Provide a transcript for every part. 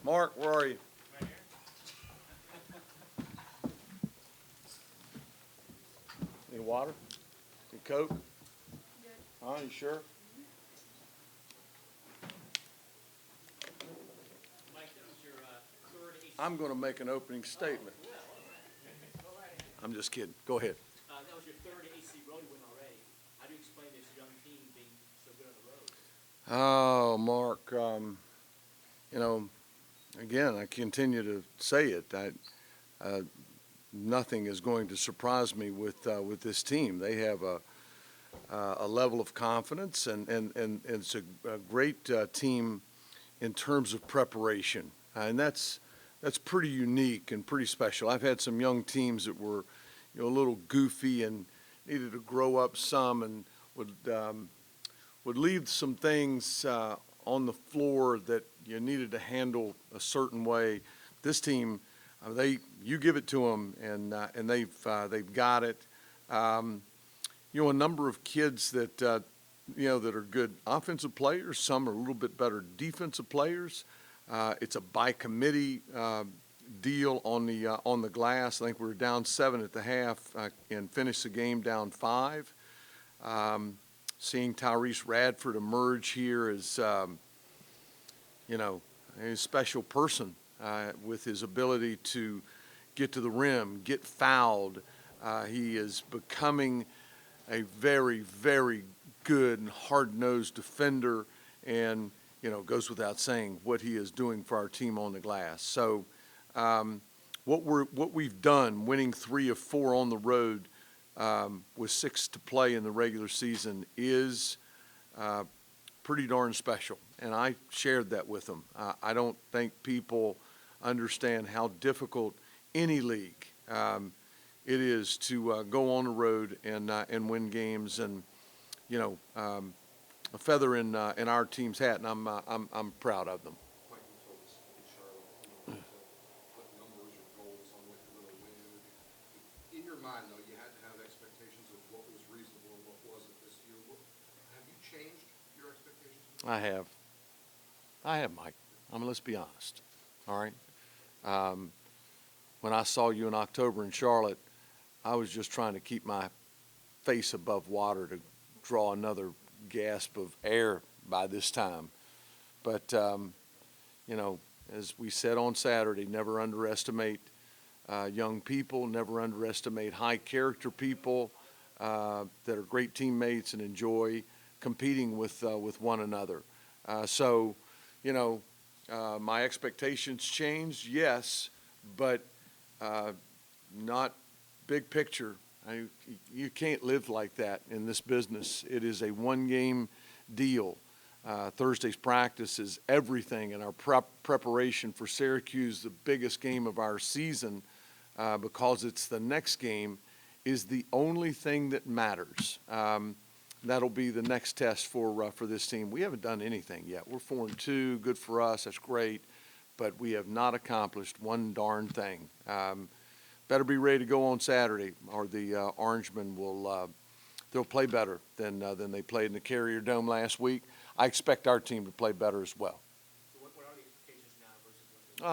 Mark, where are you? Any water? Any Coke? Huh, you sure? Mike, that was your third AC. I'm going to make an opening statement. I'm just kidding. Go ahead. That was your third AC road win already. How do you explain this young team being so good on the road? Oh, Mark, again, I continue to say it. Nothing is going to surprise me with this team. They have a level of confidence, and it's a great team in terms of preparation, and that's pretty unique and pretty special. I've had some young teams that were, a little goofy and needed to grow up some, and would leave some things on the floor that you needed to handle a certain way. This team, you give it to them, and they've got it. A number of kids that that are good offensive players. Some are a little bit better defensive players. It's a by committee deal on the glass. I think we were down 7 at the half and finished the game down 5. Seeing Tyrese Radford emerge here as a special person with his ability to get to the rim, get fouled. He is becoming a very, very good and hard-nosed defender, and goes without saying what he is doing for our team on the glass. So what we've done, winning 3 of 4 on the road with 6 to play in the regular season, is pretty darn special, and I shared that with them. I don't think people understand how difficult any league it is to go on the road and win games, and a feather in our team's hat, and I'm proud of them. Mike, you told us in Charlotte you wanted to put numbers or goals on what you're going to win. In your mind, though, you had to have expectations of what was reasonable and what wasn't this year. Have you changed your expectations? I have, Mike. Let's be honest. All right. When I saw you in October in Charlotte, I was just trying to keep my face above water to draw another gasp of air by this time. But, as we said on Saturday, never underestimate young people, never underestimate high character people that are great teammates and enjoy competing with one another. My expectations changed, yes, but not big picture. You can't live like that in this business. It is a one-game deal. Thursday's practice is everything in our preparation for Syracuse, the biggest game of our season, because it's the next game, is the only thing that matters. That'll be the next test for this team. We haven't done anything yet. We're 4-2, good for us, that's great, but we have not accomplished one darn thing. Better be ready to go on Saturday, or the Orangemen they'll play better than they played in the Carrier Dome last week. I expect our team to play better as well. So what are the expectations now versus what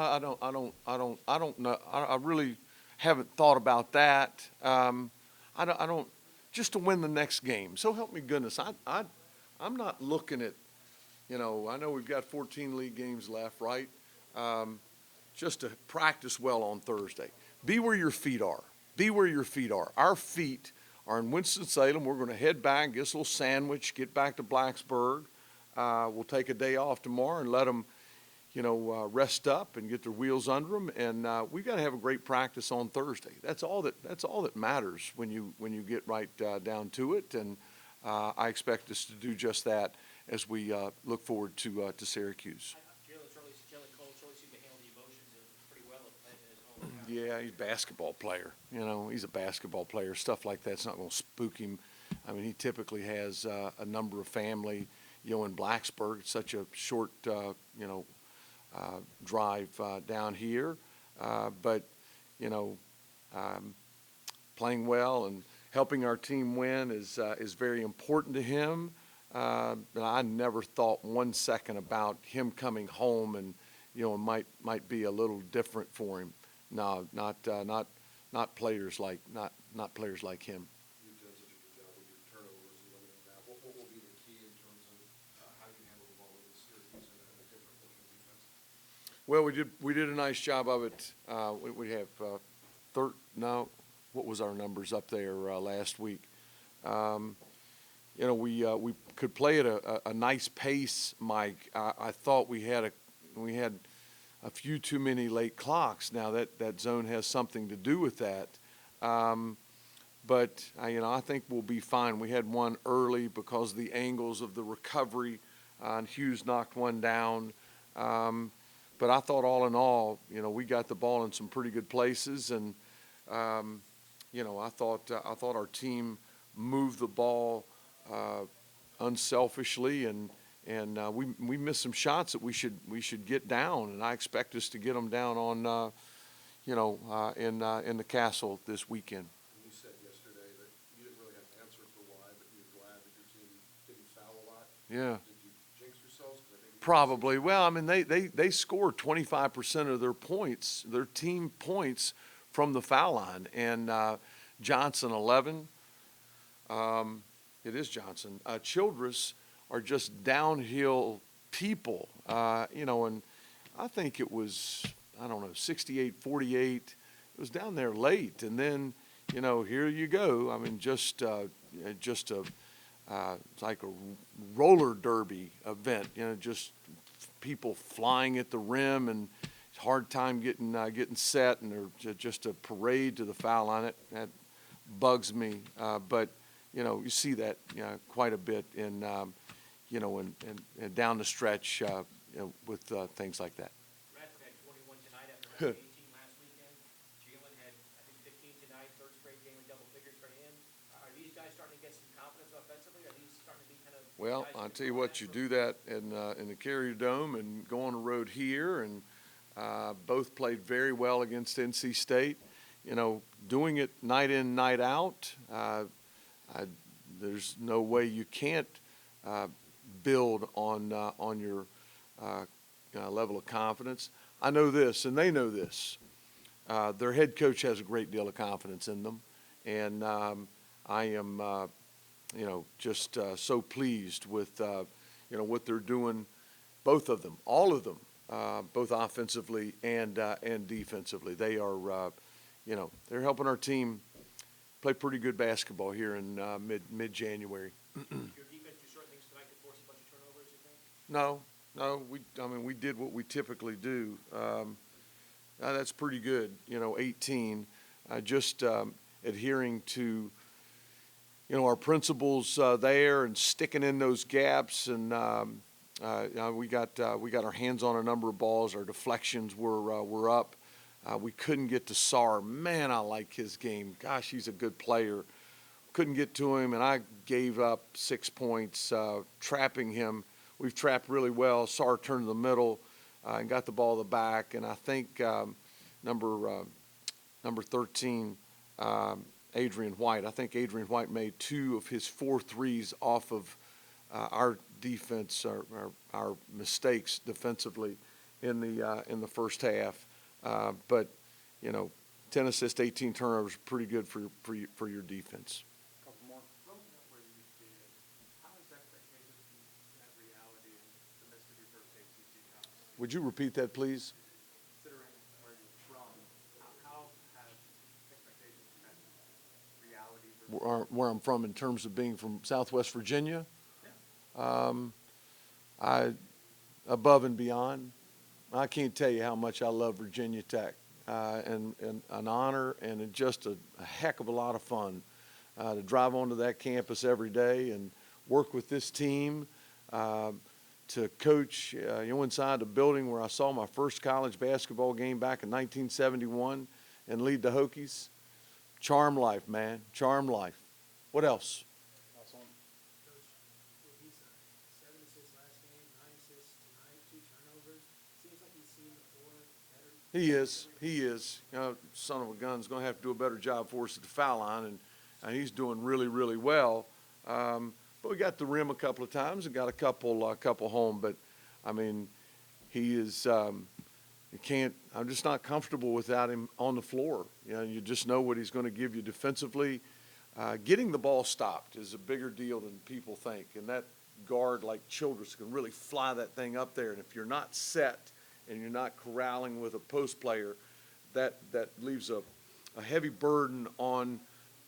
I don't know. I really haven't thought about that. I don't just to win the next game. So help me goodness. I'm not looking at, I know we've got 14 league games left, right? Just to practice well on Thursday. Be where your feet are. Be where your feet are. Our feet are in Winston-Salem. We're going to head back, get us a little sandwich, get back to Blacksburg. We'll take a day off tomorrow and let them, rest up and get their wheels under them. And we've got to have a great practice on Thursday. That's all that matters when you get right down to it. And I expect us to do just that as we look forward to Syracuse. Jalen Cole seemed to handle the emotions pretty well at his home. Yeah, he's a basketball player. He's a basketball player. Stuff like that's not going to spook him. I mean, he typically has a number of family, in Blacksburg. It's such a short, drive down here. But, playing well and helping our team win is very important to him. But I never thought 1 second about him coming home might be a little different for him. No, not players like players like him. You've done such a good job with your turnovers and limiting that. What will be the key in terms of how you handle the ball with Syracuse and a different looking defense? Well, we did a nice job of it. We have what was our numbers up there last week? We could play at a nice pace, Mike. I thought we had a few too many late clocks. Now that zone has something to do with that. But I think we'll be fine. We had one early because of the angles of the recovery, and Hughes knocked one down. But I thought all in all, we got the ball in some pretty good places, and I thought our team moved the ball unselfishly, and we missed some shots that we should get down, and I expect us to get them down on in the Castle this weekend. You said yesterday that you didn't really have an answer for why, but you were glad that your team didn't foul a lot. Yeah. Did you jinx yourselves? 'Cause I think Probably. Well, I mean, they scored 25% of their team points from the foul line, and Johnson 11. It is Johnson. Childress are just downhill people, and I think it was, 68-48. It was down there late, and then, here you go. I mean, just it's like a roller derby event, just people flying at the rim, and hard time getting set, and they're just a parade to the foul line. That bugs me, but you see that quite a bit in and down the stretch with things like that. Radford had 21 tonight after having 18 last weekend. Jalen had, I think, 15 tonight, third straight game in double figures for him. Are these guys starting to get some confidence offensively? Are these starting to be kind of Well, guys I'll that tell you can what, you go do that in the Carrier Dome and go on the road here, and both played very well against NC State. Doing it night in, night out, there's no way you can't build on your level of confidence. I know this, and they know this. Their head coach has a great deal of confidence in them, and I am, just so pleased with, what they're doing, both of them, all of them, both offensively and defensively. They are, they're helping our team play pretty good basketball here in mid-January. your defense do certain things tonight to force a bunch of turnovers, you think? No, we did what we typically do. That's pretty good, 18. Just adhering to, our principles there, and sticking in those gaps, and we got our hands on a number of balls. Our deflections were up. We couldn't get to Sarr. Man, I like his game. Gosh, he's a good player. Couldn't get to him, and I gave up 6 points trapping him. We've trapped really well. Sarr turned to the middle and got the ball to the back, and I think number 13, Adrian White. I think Adrian White made 2 of his 4 threes off of our defense, our mistakes defensively in the first half. But 10 assists, 18 turnovers, pretty good for your defense. Couple more. Growing up where you did, how has expectations met reality in the midst of your first ACC conference? Would you repeat that, please? Considering where you're from, how have expectations met reality versus Where I'm from in terms of being from Southwest Virginia? Above and beyond. I can't tell you how much I love Virginia Tech, and an honor, and just a heck of a lot of fun to drive onto that campus every day and work with this team, to coach inside the building where I saw my first college basketball game back in 1971 and lead the Hokies. Charm life, man, charm life. What else? Awesome. Coach, he's 7 assists last game, 9 assists tonight, 2 turnovers. Seems like he's seen the floor better. He is. Son of a gun's going to have to do a better job for us at the foul line, and he's doing really, really well. But we got the rim a couple of times and got a couple home. But I mean, he is I'm just not comfortable without him on the floor. You know, you just know what he's going to give you defensively. Getting the ball stopped is a bigger deal than people think. And that guard like Childress can really fly that thing up there. And if you're not set and you're not corralling with a post player, that leaves a heavy burden on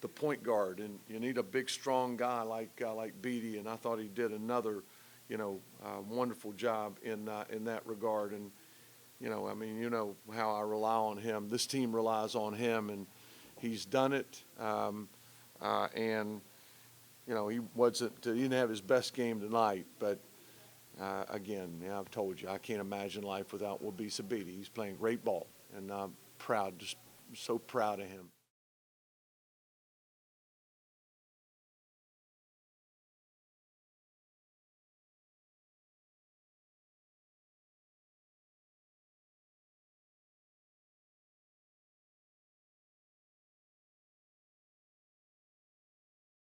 the point guard. And you need a big, strong guy like Beatty. And I thought he did another, wonderful job in that regard. And, I mean, you know how I rely on him. This team relies on him, and he's done it. And, he didn't have his best game tonight, but again, I've told you, I can't imagine life without Wabisa Beatty. He's playing great ball, and I'm proud, just so proud of him.